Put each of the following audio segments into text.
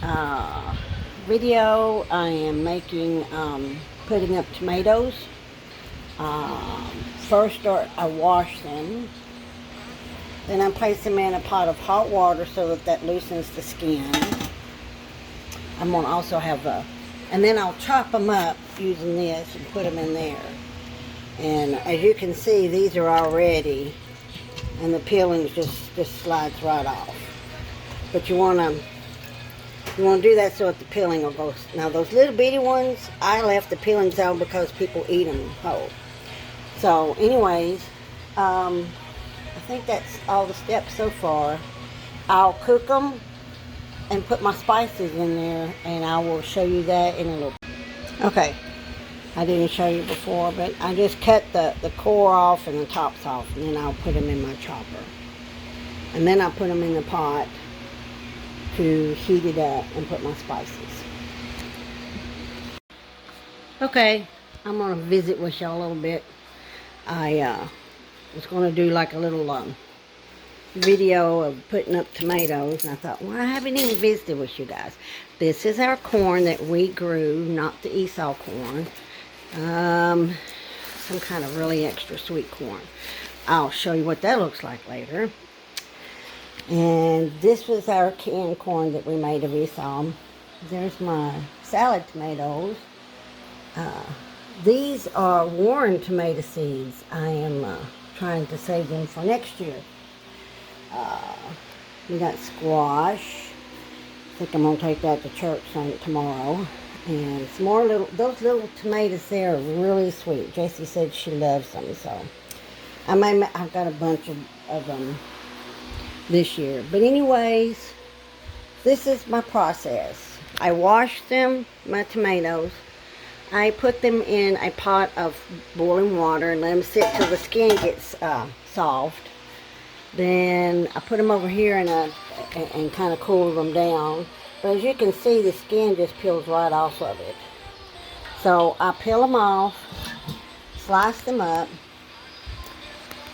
uh, video. I am making, putting up tomatoes. Um, First, I wash them. Then I place them in a pot of hot water so that loosens the skin. I'm going to also have and then I'll chop them up using this and put them in there. And as you can see, these are all ready, and the peelings just slides right off. But you want to do that so that the peeling will go. Now those little bitty ones, I left the peelings out because people eat them whole. So anyways, I think that's all the steps so far. I'll cook them and put my spices in there, and I will show you that in a little bit. Okay, I didn't show you before, but I just cut the core off and the tops off, and then I'll put them in my chopper. And then I'll put them in the pot to heat it up and put my spices. Okay, I'm going to visit with y'all a little bit. I was going to do like a little video of putting up tomatoes, and I thought, well, I haven't even visited with you guys. This is our corn that we grew, not the Esau corn. Some kind of really extra sweet corn. I'll show you what that looks like later. And this was our canned corn that we made of Esau. There's my salad tomatoes. These are Warren tomato seeds. I am trying to save them for next year. We got squash. I think I'm going to take that to church tomorrow. And some more those little tomatoes there are really sweet. Jessie said she loves them, so I've got a bunch of them this year. But anyways, this is my process. I wash them, my tomatoes. I put them in a pot of boiling water and let them sit till the skin gets soft. Then I put them over here and kind of cool them down. But as you can see, the skin just peels right off of it. So I peel them off, slice them up,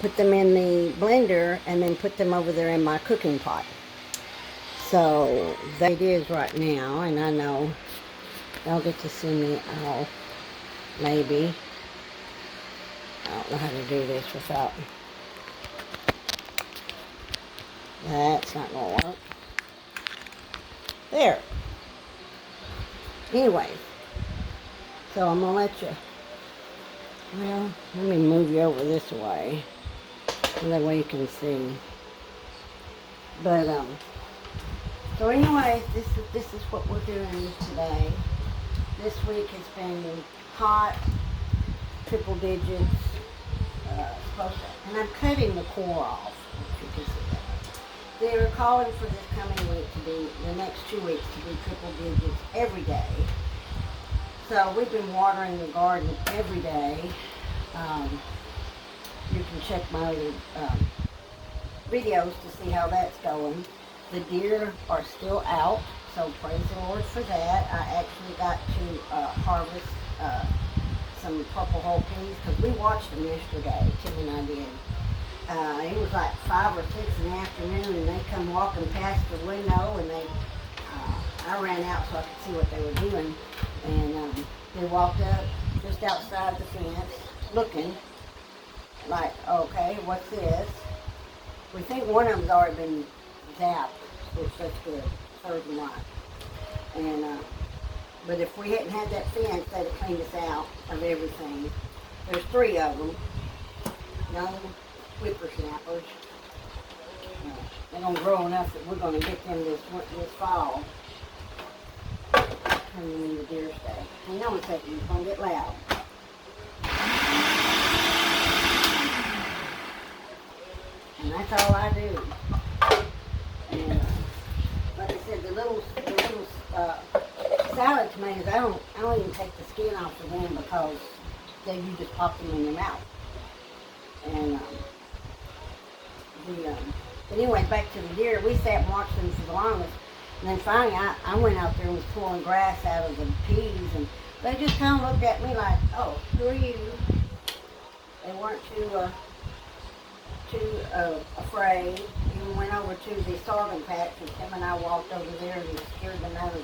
put them in the blender, and then put them over there in my cooking pot. So that it is right now, and I know y'all get to see me all, maybe. I don't know how to do this without. That's not going to work. There. Anyway, so I'm going to let you, well, let me move you over this way, so that way you can see. But, so anyway, this is what we're doing today. This week has been hot, triple digits, and I'm cutting the core off, if you can see that. They're calling for this coming week to be, the next 2 weeks to be triple digits every day. So we've been watering the garden every day. You can check my other videos to see how that's going. The deer are still out, so praise the Lord for that. I actually got to harvest some purple whole peas because we watched them yesterday, Tim and I did. It was like 5 or 6 in the afternoon, and they come walking past the window, and I ran out so I could see what they were doing, and they walked up just outside the fence, looking like, okay, what's this? We think one of them's already been zapped, which that's good, third and not. And but if we hadn't had that fence, they'd have cleaned us out of everything. There's 3 of them, young whippersnappers. They're going to grow enough that we're going to get them this fall. Turn them into deer stay. Hang on a second, it's going to get loud. And that's all I do. And like I said, the little salad tomatoes, I don't even take the skin off of them because you just pop them in your mouth. And but anyway, back to the deer. We sat and watched them for the longest, and then finally I went out there and was pulling grass out of the peas, and they just kind of looked at me like, "Oh, who are you?" They weren't too afraid. Even went over to the sorghum patch, and Tim and I walked over there and scared them out of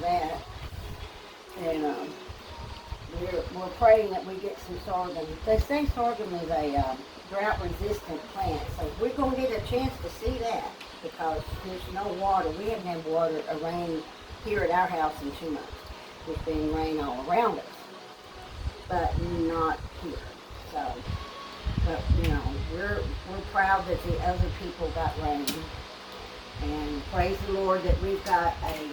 And we're praying that we get some sorghum. They say sorghum is a drought-resistant plant, so we're going to get a chance to see that because there's no water. We haven't had water or rain here at our house in 2 months. There's been rain all around us, but not here. So, but we're proud that the other people got rain, and praise the Lord that we've got a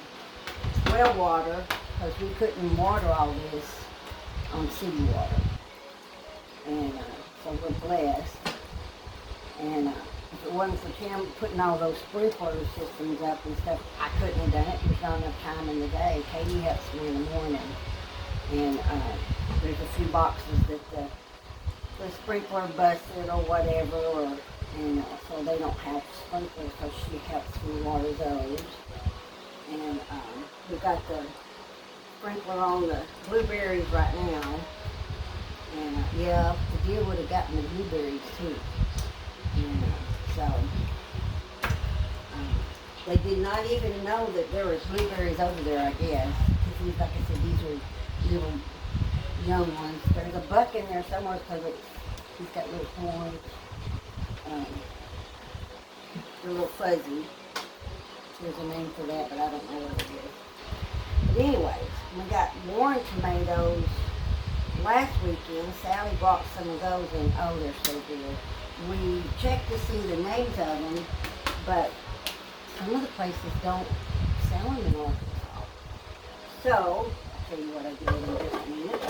well water because we couldn't water all this on city water, and so we're blessed. And if it wasn't for Tim putting all those sprinkler systems up and stuff, I couldn't have done it. There's not enough time in the day. Katie helps me in the morning, and there's a few boxes that the sprinkler busted or whatever, and so they don't have sprinklers, so she helps me water those. And we got the sprinkler on the blueberries right now, and yeah, the deer would have gotten the blueberries too. And so they did not even know that there was blueberries over there, I guess. Because, like I said, these are little young ones. There's a buck in there somewhere because he's got little horns. They're a little fuzzy. There's a name for that, but I don't know what it is. But anyways, we got Warren tomatoes last weekend. Sally brought some of those, and oh, they're so good. We checked to see the names of them, but some of the places don't sell them in Arkansas. So, I'll tell you what I did in just a minute.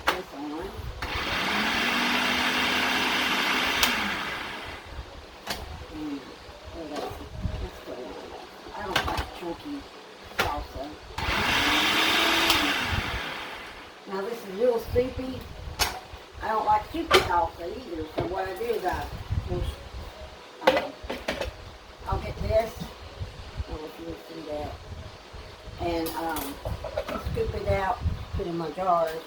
Put this on. Let's go on. I don't like chunky salsa. Now this is real soupy. I don't like soupy salsa either, so what I do is I'll get this. I don't know if you can see that. And scoop it out, put it in my jars,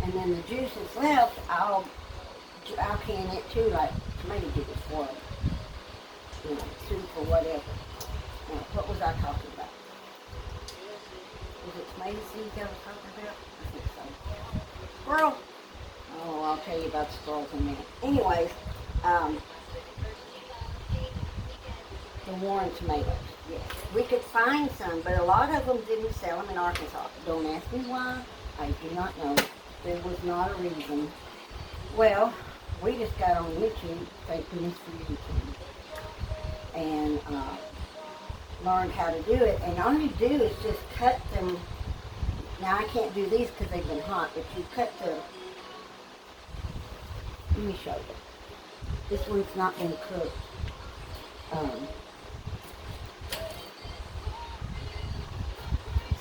and then the juice that's left, I'll can it too, like tomato juice for soup or whatever. Now, what was I talking about? Was it tomato seeds I was talking about? I think so. Squirrel. Oh, I'll tell you about the squirrels in a minute. Anyways, the Warren tomatoes. Yes, we could find some, but a lot of them didn't sell them in Arkansas. Don't ask me why. I do not know. There was not a reason. Well, we just got on YouTube. Thank goodness for YouTube. And learned how to do it. And all you do is just cut them. Now I can't do these because they've been hot, but you cut the. Let me show you. This one's not been cooked.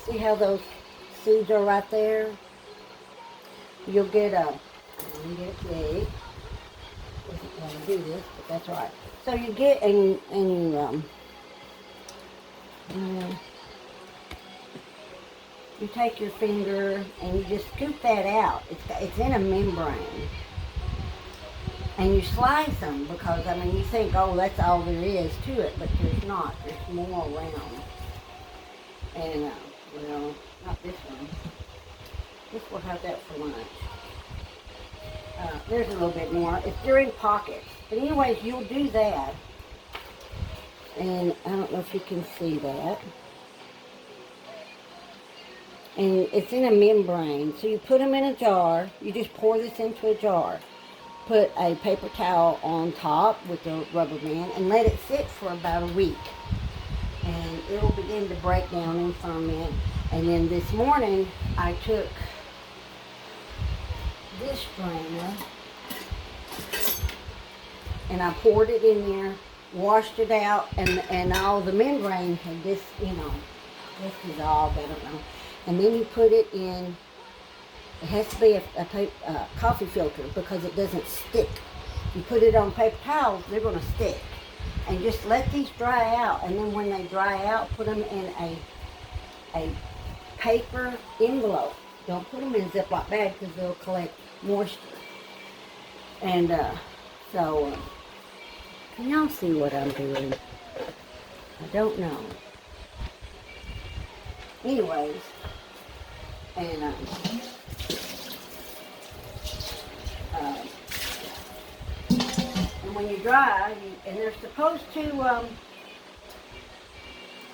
See how those seeds are right there? You'll get a. Let me get a pig. Doesn't want to do this, but that's all right. So you get and you take your finger and you just scoop that out. It's in a membrane, and you slice them because I mean you think, oh, that's all there is to it, but there's not. There's more around. And well, not this one. This will have that for lunch. There's a little bit more. They're in pockets. But anyways, you'll do that. And I don't know if you can see that. And it's in a membrane. So you put them in a jar. You just pour this into a jar. Put a paper towel on top with the rubber band and let it sit for about a week. And it will begin to break down and ferment. And then this morning, I took this strainer and I poured it in there, washed it out, and all the membrane had this, this dissolved, I don't know. And then you put it in, it has to be a coffee filter because it doesn't stick. You put it on paper towels, they're going to stick. And just let these dry out, and then when they dry out, put them in a paper envelope. Don't put them in a Ziploc bag because they'll collect moisture. And so, can y'all see what I'm doing? I don't know. Anyways, And uh, and when you dry, and they're supposed to.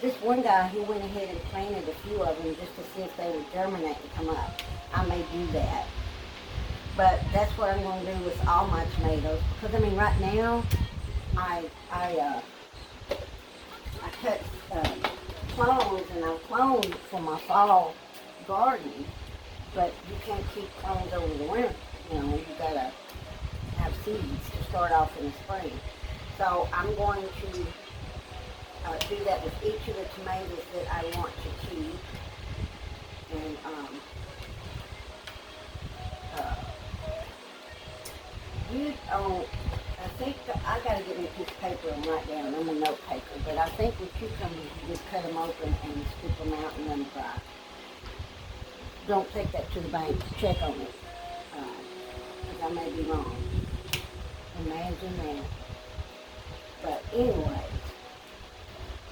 This one guy, he went ahead and planted a few of them just to see if they would germinate and come up. I may do that. But that's what I'm going to do with all my tomatoes. Because, I mean, right now, I cut clones, and I cloned for my fall garden. But you can't keep clones over the winter. You know, you got to have seeds to start off in the spring. So I'm going to do that with each of the tomatoes that I want to keep. And I think that I got to get me a piece of paper and write down. I'm a note taker, but I think with cucumbers you just cut them open and scoop them out and let them dry. Don't take that to the bank. Check on it, because I may be wrong. Imagine that. But anyway.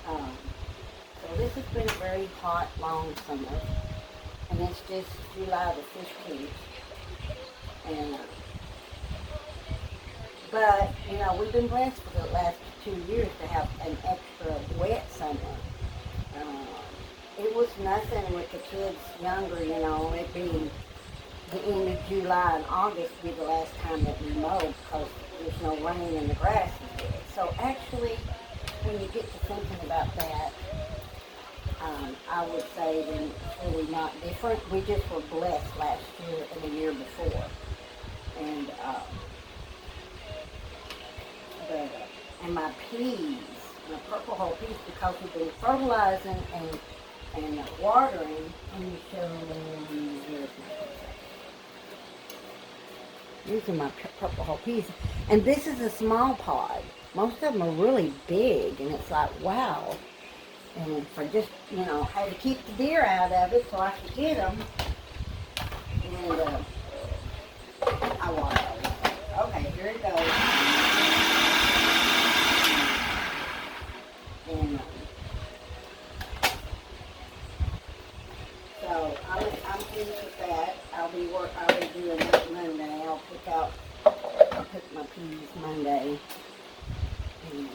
So this has been a very hot, long summer, and it's just July the 15th, and but you know, we've been blessed for the last 2 years to have an extra wet summer. It was nothing with the kids younger, you know, it being the end of July and August be the last time that we mowed because there's no rain and the grass is dead. So actually, when you get to thinking about that, I would say that it's really not different. We just were blessed last year and the year before. And and my peas, my purple whole peas, because we've been fertilizing and watering. Let me show them. These are my purple whole peas. And this is a small pod. Most of them are really big, and it's like, wow. And for just, you know, had to keep the deer out of it so I could get them. And I water those. Okay, here it goes. And so I'm pleased with that. I'll be doing that Monday. I'll pick my peas Monday. And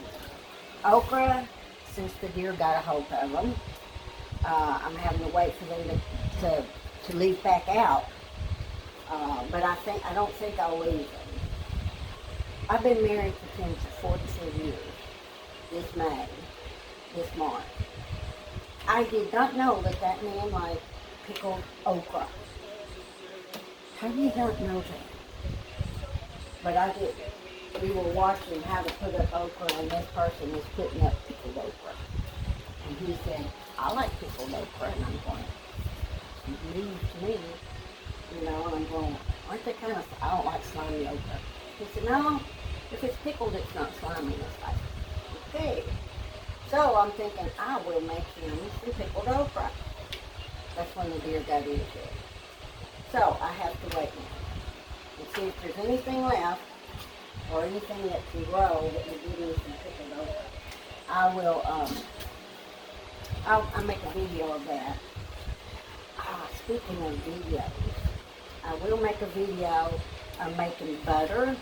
okra, since the deer got a hold of them, I'm having to wait for them to leave back out. But I don't think I'll leave them. I've been married to Tim for 47 years. This March. I did not know that man liked pickled okra. How do you not know that? But I did. We were watching how to put up okra, and this person was putting up pickled okra. And he said, I like pickled okra, and I'm going, news to me, you know, and I'm going, aren't they kind of, I don't like slimy okra. He said, no, if it's pickled, it's not slimy. It's like, okay. So I'm thinking, I will make him some pickled okra. That's when the deer got into it. So I have to wait now and see if there's anything left or anything that can grow that will give me some pickled okra. I will, I'll make a video of that. Speaking of videos, I will make a video of making butter.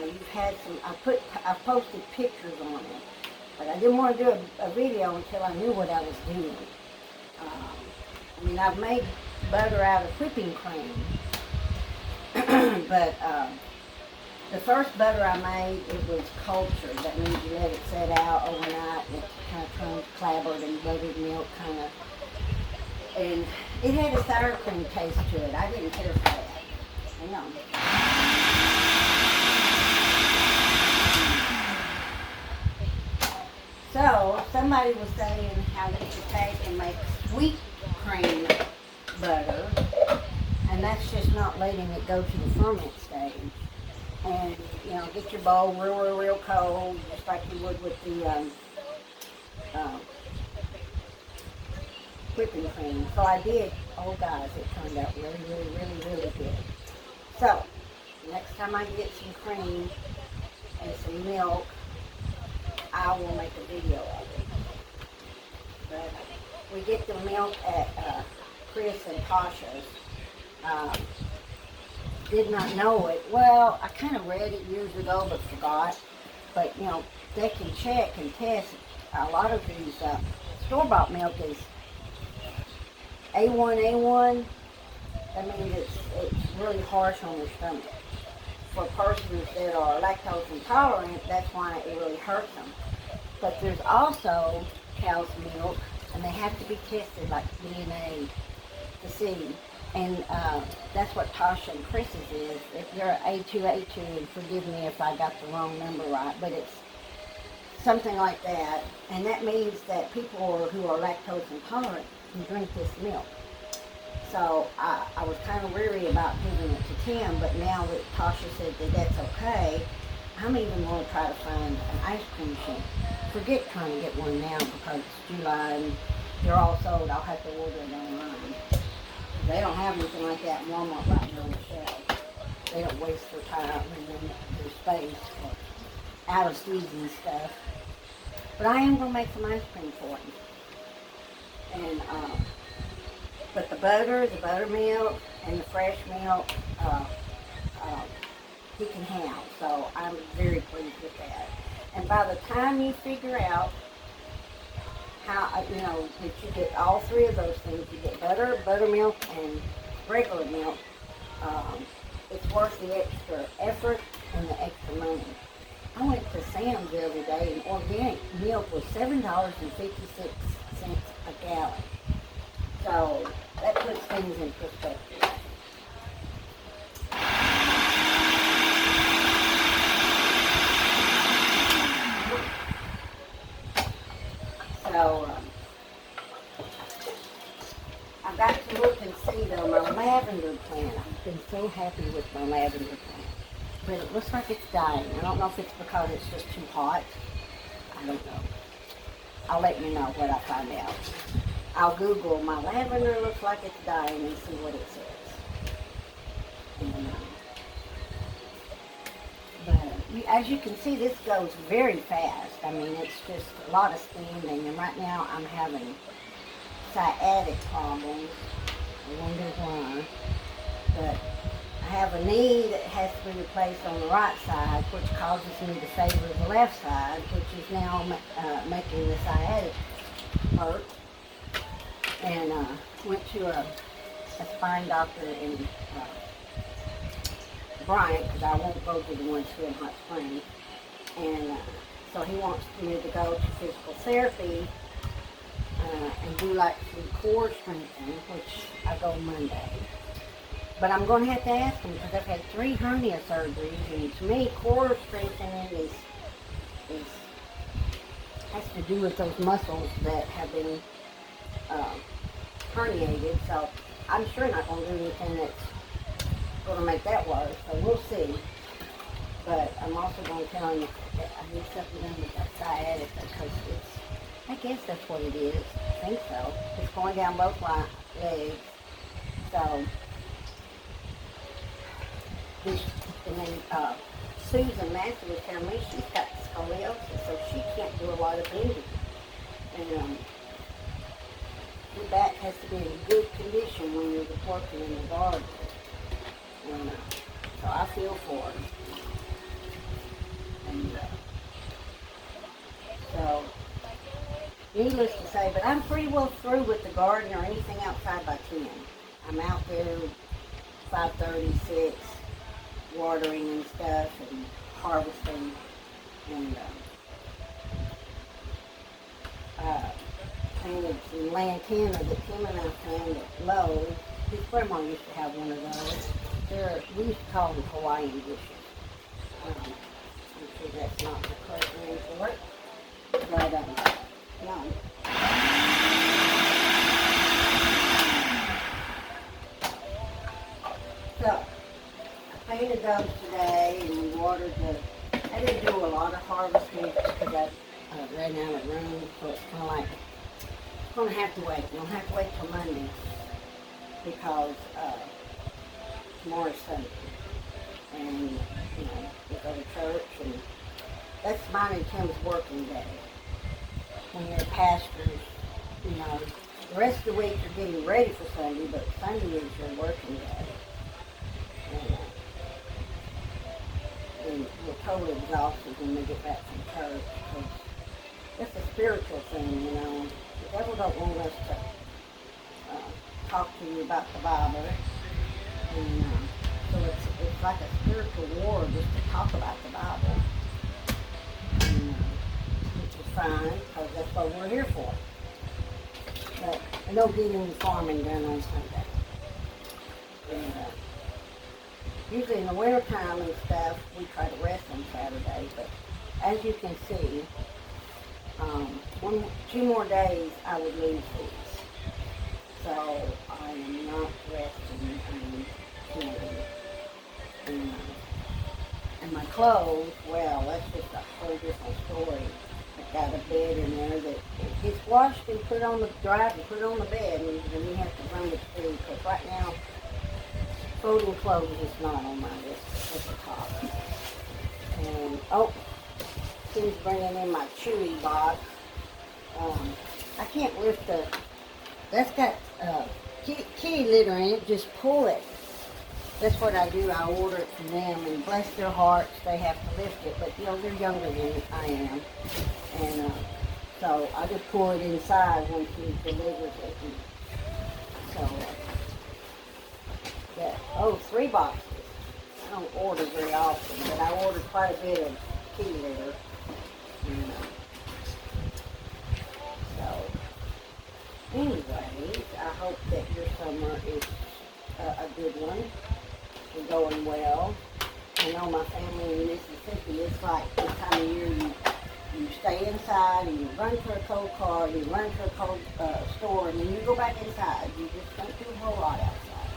You've had some, I posted pictures on it, but I didn't want to do a video until I knew what I was doing. I mean, I've made butter out of whipping cream, but the first butter I made, it was cultured. That means you let it set out overnight, and it kind of turned clabbered and buttered milk kind of. And it had a sour cream taste to it. I didn't care for that. Hang on. So, somebody was saying how they should take and make sweet cream butter, and that's just not letting it go to the ferment stage. And, you know, get your bowl real cold, just like you would with the whipping cream. So I did. Oh, guys, it turned out really good. So, next time I get some cream and some milk, I will make a video of it. But we get the milk at Chris and Tasha's. Um, did not know it. Well, I kind of read it years ago but forgot. But, you know, they can check and test. A lot of these store-bought milk is A1. That means it's really harsh on your stomach. For persons that are lactose intolerant, that's why it really hurts them. But there's also cow's milk, and they have to be tested like DNA to see. And that's what Tasha and Chris's is. If they're A2, and forgive me if I got the wrong number right, but it's something like that. And that means that people who are lactose intolerant can drink this milk. So I was kind of weary about giving it to Tim, but now that Tasha said that that's okay, I'm even going to try to find an ice cream machine. Forget trying to get one now because it's July and they're all sold. I'll have to order it online. They don't have anything like that in Walmart right now on the shelf. They don't waste their time and then their space for out of season stuff. But I am going to make some ice cream for him. And but the butter, the buttermilk, and the fresh milk, he can have. So I'm very pleased with that. And by the time you figure out how, you know, that you get all three of those things, you get butter, buttermilk, and regular milk, it's worth the extra effort and the extra money. I went to Sam's the other day and organic milk was $7.56 a gallon. So that puts things in perspective. So I got to look and see though my lavender plant. I've been so happy with my lavender plant. But it looks like it's dying. I don't know if it's because it's just too hot. I don't know. I'll let you know what I find out. I'll Google my lavender looks like it's dying and see what it says. And, but as you can see, this goes very fast. I mean, it's just a lot of standing. And right now I'm having sciatic problems. I wonder why. But I have a knee that has to be replaced on the right side, which causes me to favor the left side, which is now making the sciatic hurt. And went to a spine doctor in Bryant, because I won't go to the ones here in Hot Springs. And so he wants me to go to physical therapy and do like some core strengthening, which I go Monday. But I'm going to have to ask him because I've had 3 hernia surgeries, and to me, core strengthening has to do with those muscles that have been herniated. So I'm sure not going to do anything that's going to make that worse. So we'll see. But I'm also going to tell him that I need something done with that sciatica because I guess that's what it is. I think so. It's going down both my legs. So. And then Susan Massey was telling me she's got scoliosis, so she can't do a lot of bending. And your back has to be in good condition when you're working in the garden. And so I feel for her. And so, needless to say, but I'm pretty well through with the garden or anything outside by 10. I'm out there 5:36. Watering and stuff and harvesting and planted some lantana that Tim and I found at Lowe's. His grandma used to have one of those. We used to call them Hawaiian bushes. I'm sure that's not the correct name for it, but no. So painted those today and we watered I didn't do a lot of harvesting because I ran out of room, so it's kind of like, I'm going to have to wait. We'll have to wait till Monday because tomorrow's Sunday. And, you know, we go to church and that's mine and Tim's working day. When you're pastors, you know, The rest of the week you're getting ready for Sunday, but Sunday is your working day. And we're totally exhausted when we get back from church, because it's a spiritual thing, you know. The devil don't want us to talk to you about the Bible, and so it's like a spiritual war just to talk about the Bible, and, which is fine, because that's what we're here for. But I don't get any farming done on Sunday. And, usually in the winter time and stuff, we try to rest on Saturday, but as you can see, 2 more days I would lose these. So I am not resting. I'm healing. And my clothes, well, that's just a whole different story. I've got a bed in there that it gets washed and put on the dried and put on the bed, and then we have to run it through, because right now folding clothes is not on my list at the top. And he's bringing in my Chewy box. I can't lift that's got kitty litter in it, just pull it. That's what I do. I order it from them, and bless their hearts, they have to lift it, but you know, they're younger than I am. And so I just pull it inside when she delivers it. And so, yeah, 3 boxes. I don't order very often, but I ordered quite a bit of kitty litter. And, so, anyways, I hope that your summer is a good one and going well. I know my family in Mississippi, it's like this time of year you stay inside and you run to a cold car, you run to a cold store, and then you go back inside. You just don't do a whole lot outside.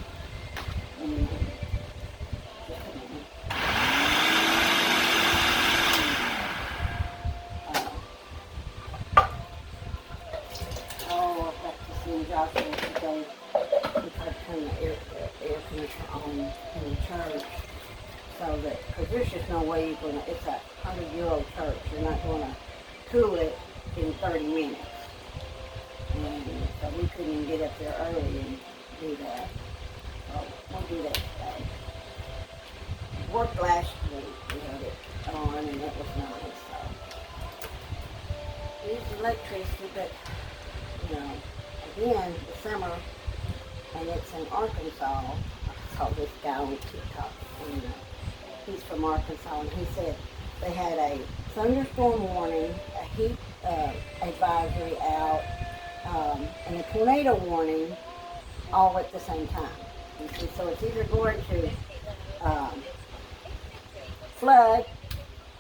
And, just a minute. I've got to send Joshua today. We try to turn the air conditioner on in the church, so that, because there's just no way you're going to, it's a 100-year-old church, you're not going to cool it in 30 minutes. And so we couldn't even get up there early and do that. So we'll do that today. Worked last week, we had it on, and it was nice. So used electricity, but you know, again, the summer, and it's in Arkansas. I saw this guy on TikTok, and he's from Arkansas, and he said they had a thunderstorm warning, a heat advisory out, and a tornado warning all at the same time. You see, so it's either going to flood,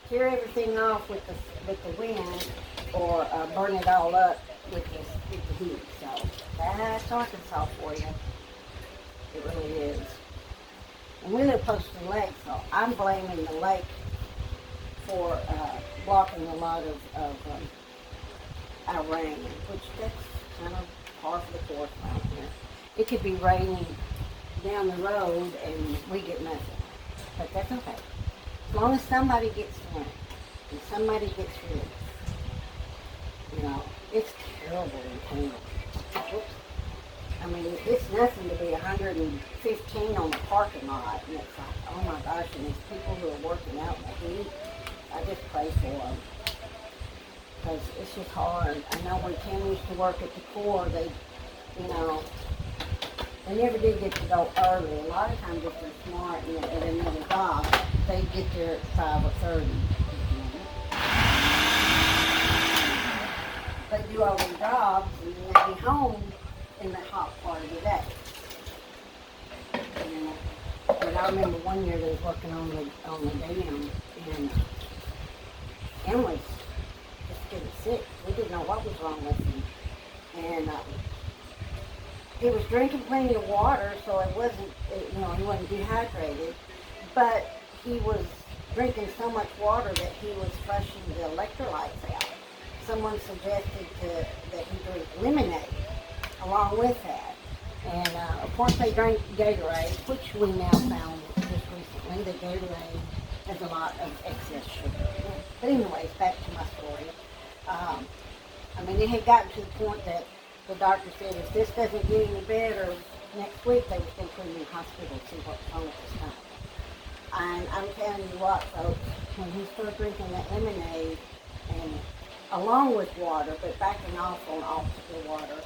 tear everything off with the wind, or burn it all up with the heat. So that's Arkansas for you. It really is. And we live close to the lake, so I'm blaming the lake for blocking a lot of our rain, which that's kind of par for the course around here. It could be raining down the road and we get nothing, but that's okay. As long as somebody gets the rain and somebody gets relief. You know, it's terrible in town. Oops. I mean, it's nothing to be 115 on the parking lot, and it's like, oh my gosh, and these people who are working out in the heat, I just pray for them. Because it's just hard. I know when Tim used to work at the Corps, they, you know, they never did get to go early. A lot of times if they're smart and at another job, they get there at 5 or 30. They do all their jobs and then they be home in the hot part of the day. And, but I remember one year they was working on the dam, and Emily just getting sick. We didn't know what was wrong with him. And he was drinking plenty of water, so it wasn't, you know, he wasn't dehydrated, but he was drinking so much water that he was flushing the electrolytes out. Someone suggested that he drink lemonade along with that. And of course they drank Gatorade, which we now found just recently that Gatorade has a lot of excess sugar. But anyways, back to my story. I mean, it had gotten to the point that the doctor said if this doesn't get any better next week, they was going to put him in the hospital to see what's wrong with his stomach. And I'm telling you what, folks, when he started drinking that lemonade, and along with water, but backing off on opposite water,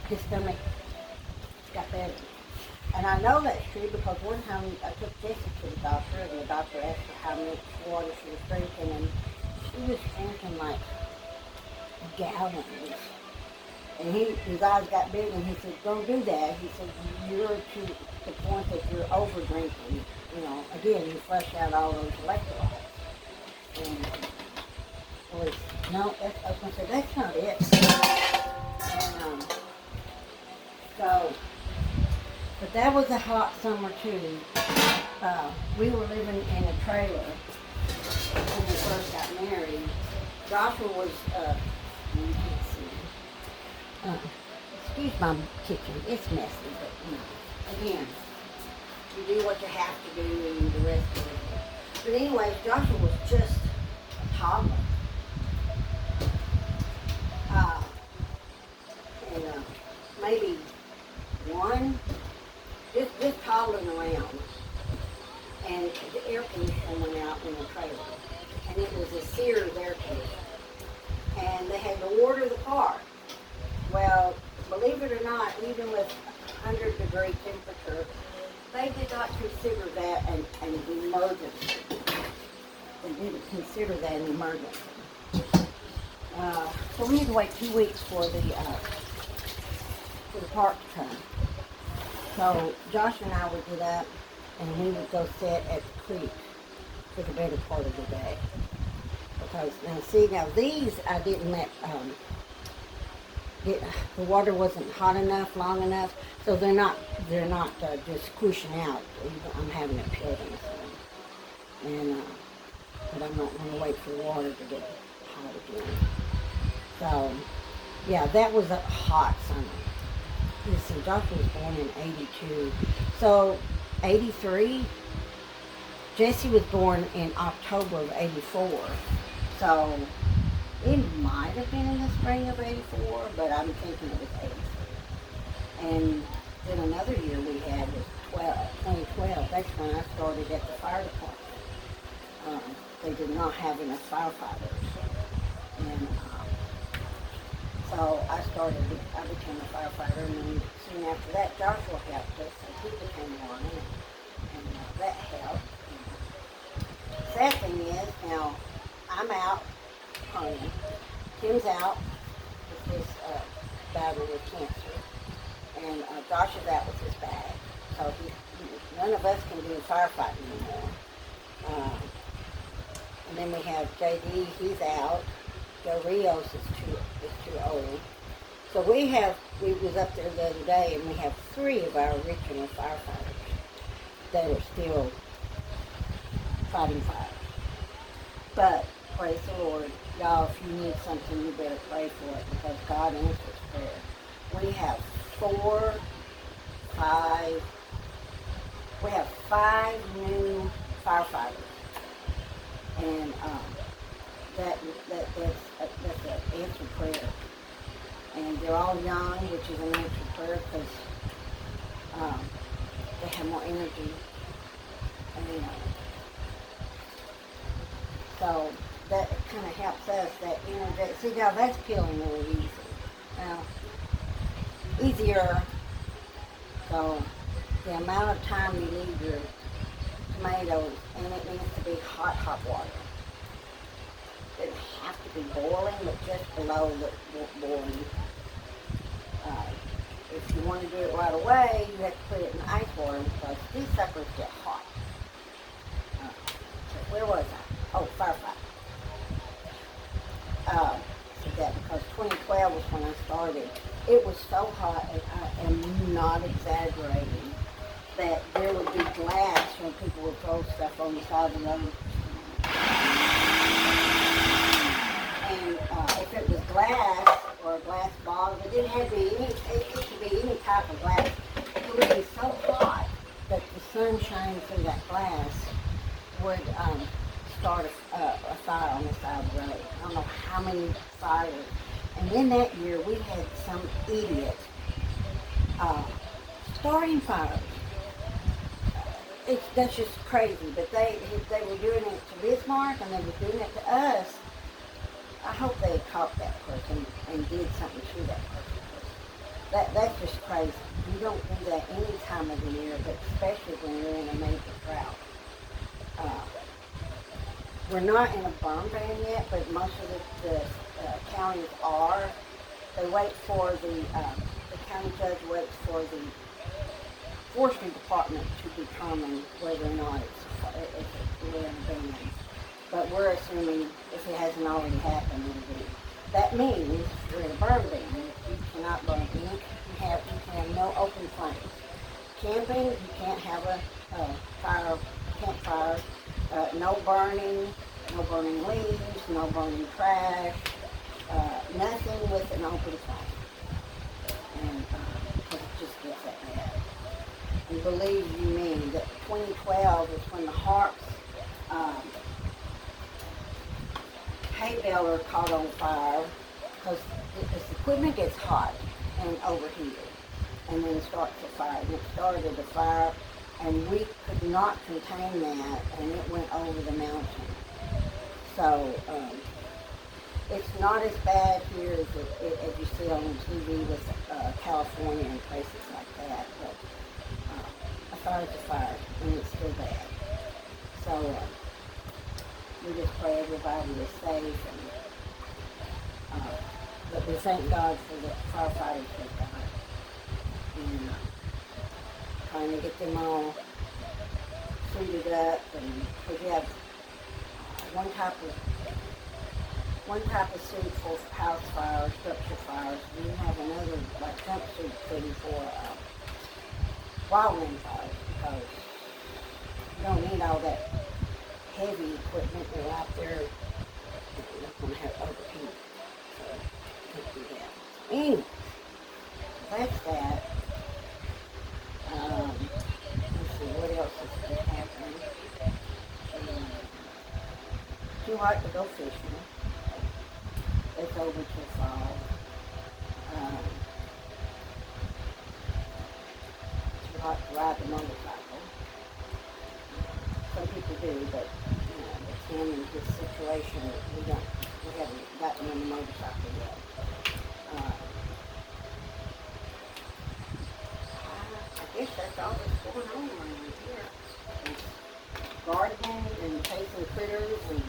his stomach got better. And I know that's true because one time I took Jessie to the doctor, and the doctor asked her how much water she was drinking, and she was drinking like gallons. And his eyes got big, and he said, "Don't do that." He said, "You're to the point that you're over drinking. You know, again, you flush out all those electrolytes." And was no, I was gonna say that's not it. And so, but that was a hot summer too. We were living in a trailer when we first got married. Joshua was, you can't see. Excuse my kitchen, it's messy, but you know, again, you do what you have to do and the rest of it. But anyway, Joshua was just a toddler. And maybe one, just toddling around. And the air conditioner went out in the trailer. And it was a Sears air conditioner. And they had to order the part. Well, believe it or not, even with 100-degree temperature, they did not consider that an emergency. They didn't consider that an emergency. So we had to wait 2 weeks for the part to come. So Josh and I would get up and we would go sit at the creek for the better part of the day. Because now these I didn't let the water wasn't hot enough, long enough, so they're not just squishing out. I'm having it peeled and but I'm not going to wait for the water to get hot again. So yeah, that was a hot summer. Listen, Joshua was born in 82, so 83. Jessie was born in October of 84, so it might have been in the spring of 84, but I'm thinking it was 83. And then another year we had was 2012. That's when I started at the fire department. They did not have enough firefighters. And so I became a firefighter, and then soon after that Joshua helped us, and he became one, and that helped. Sad thing is, now I'm out hunting. Tim's out with his battle with cancer, and Josh is out with his bag. So none of us can do firefighting anymore. And then we have JD, he's out. Joe Rios is too old. So we was up there the other day, and we have 3 of our original firefighters that are still fighting fires. But praise the Lord, y'all, if you need something, you better pray for it, because God answers prayer. We have 5 new firefighters, and that's an answered prayer. And they're all young, which is an answered prayer, because they have more energy. And so that kind of helps us, that energy. See, now that's peeling really easy. Now, easier. So the amount of time you leave your tomatoes, and it needs to be hot water. It doesn't have to be boiling, but just below the boiling. If you want to do it right away, you have to put it in ice water, because these suckers get hot. So where was I? Oh, firefighter. Because 2012 was when I started. It was so hot, and I am not exaggerating, that there would be glass when people would throw stuff on the side of the road. And if it was glass or a glass bottle, it didn't have to be it could be any type of glass. It would be so hot that the sun shining through that glass would start a fire on the side of the road. I don't know how many fires. And And then that year we had some idiot uh, starting fires. That's just crazy. But they were doing it to Bismarck and they were doing it to us. I hope they had caught that person and did something to that person. That's just crazy. You don't do that any time of the year, but especially when you're in a major drought. We're not in a burn ban yet, but most of the counties are. They wait for the county judge waits for the forestry department to determine whether or not we're in a ban. But we're assuming if it hasn't already happened, it'll be. That means you're in a burn ban. You cannot burn. You can have no open flames. Camping, you can't have a campfire. No burning leaves, no burning trash, nothing with an open flame. And it just gets that bad. And believe you me, that 2012 is when the Harps hay baler caught on fire because this equipment gets hot and overheated and then starts a fire. And it started a fire and we could not contain that and it went over the mountain. So it's not as bad here as you see on TV with California and places like that, but a fire's a fire and it's still bad. So we just pray everybody is safe, and but we thank God for the firefighters that died, and trying to get them all suited up, and because you have one type of suit for house fires, structure fires, and you have another like jumpsuit thing for wildland fires, because you don't need all that heavy equipment that are out there. You're not going to have overheat, so you can't do that. Anyway, that's that. Let's see, what else has been happening? Too hot to go fishing. It's over till fall. Too hot to ride the motorcycle. Some people do, but with him and his situation, we haven't gotten on the motorcycle yet. I guess that's all that's going on around here. It's gardening and chasing critters and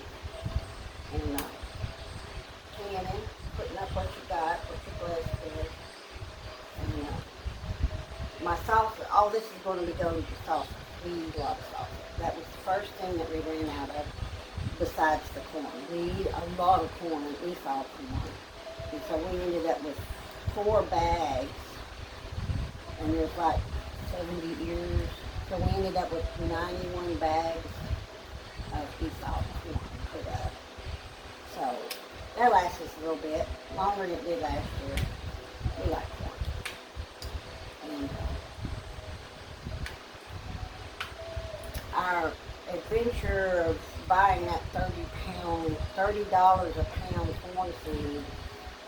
canning, putting up what you got, what you're blessed with. And my salsa, all this is going to be going to salsa. We eat a lot of salsa. That was the first thing that we ran out of besides the corn. We eat a lot of corn and ethanol corn. And so we ended up with 4 bags. And there's like 70 ears. So we ended up with 91 bags of ethanol corn put up. So that lasts us a little bit, longer than it did last year. We like corn. And our adventure of buying that $30 a pound corn seed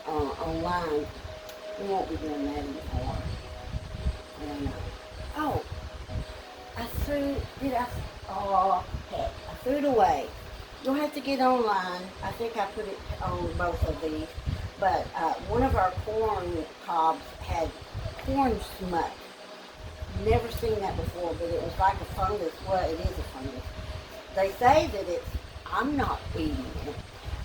online, we won't be doing that anymore. And I threw it away. You'll have to get online. I think I put it on both of these. But one of our corn cobs had corn smut. Never seen that before, but it was like a fungus. Well, it is a fungus. They say that I'm not eating it,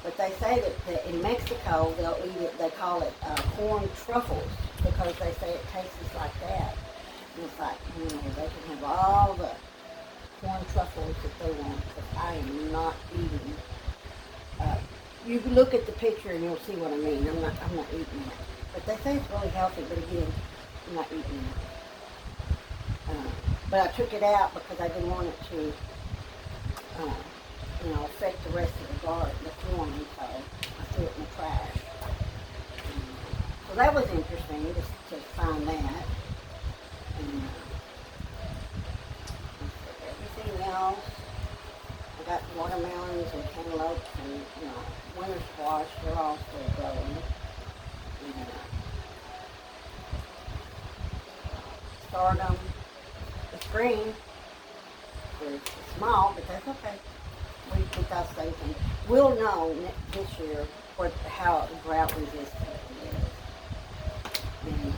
but they say that in Mexico they'll eat it, they call it corn truffles, because they say it tastes like that. And it's like, they can have all the corn truffles that they want, because I am not eating. You can look at the picture and you'll see what I mean. I'm not eating it. But they say it's really healthy, but again, I'm not eating it. But I took it out because I didn't want it to, affect the rest of the garden, the corn, so I threw it in the trash. So that was interesting to find that. And everything else, I got watermelons and cantaloupes and winter squash. They're all still growing. start on the screen. It's small, but that's okay. We got to save them. We'll know this year how drought resistant it is. And,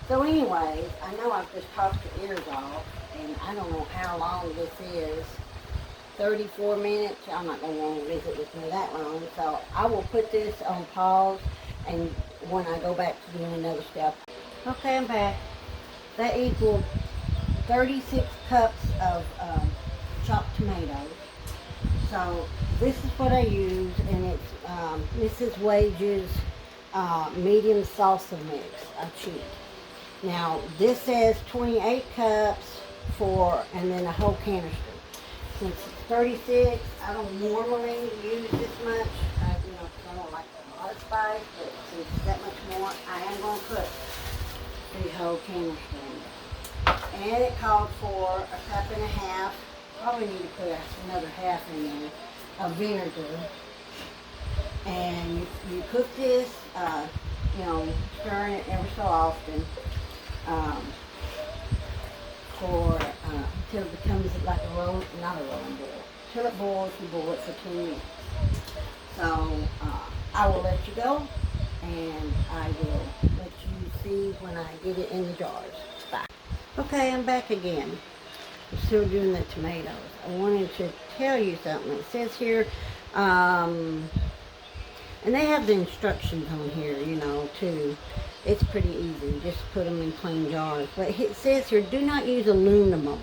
so anyways, I know I've just talked your ears off, and I don't know how long this is. 34 minutes. I'm not going to want to visit with me that long. So I will put this on pause, and when I go back to doing another step. Okay, I'm back. That equaled 36 cups of chopped tomatoes. So this is what I use, and it's Mrs. Wage's medium salsa mix. I cheat. Now this says 28 cups and then a whole canister. Since it's 36, I don't normally use this much, because I don't like a lot of spice, but since it's that much more, I am going to put the whole canister in there. And it called for a cup and a half, probably need to put another half in there, of vinegar. And you cook this, stirring it ever so often, until it becomes like not a rolling boil. Till it boils, you boil it for 10 minutes. So I will let you go, and I will let you see when I get it in the jars. Bye. Okay, I'm back again. I'm still doing the tomatoes. I wanted to tell you something. It says here, and they have the instructions on here, too. It's pretty easy. Just put them in plain jars. But it says here, do not use aluminum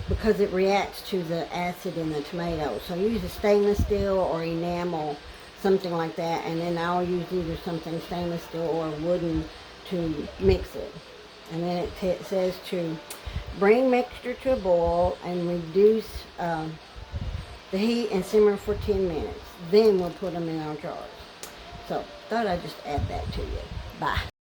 because it reacts to the acid in the tomato. So use a stainless steel or enamel, something like that. And then I'll use either something stainless steel or wooden to mix it. And then it says to bring mixture to a boil and reduce the heat and simmer for 10 minutes. Then we'll put them in our jars. So, thought I'd just add that to you. Bye.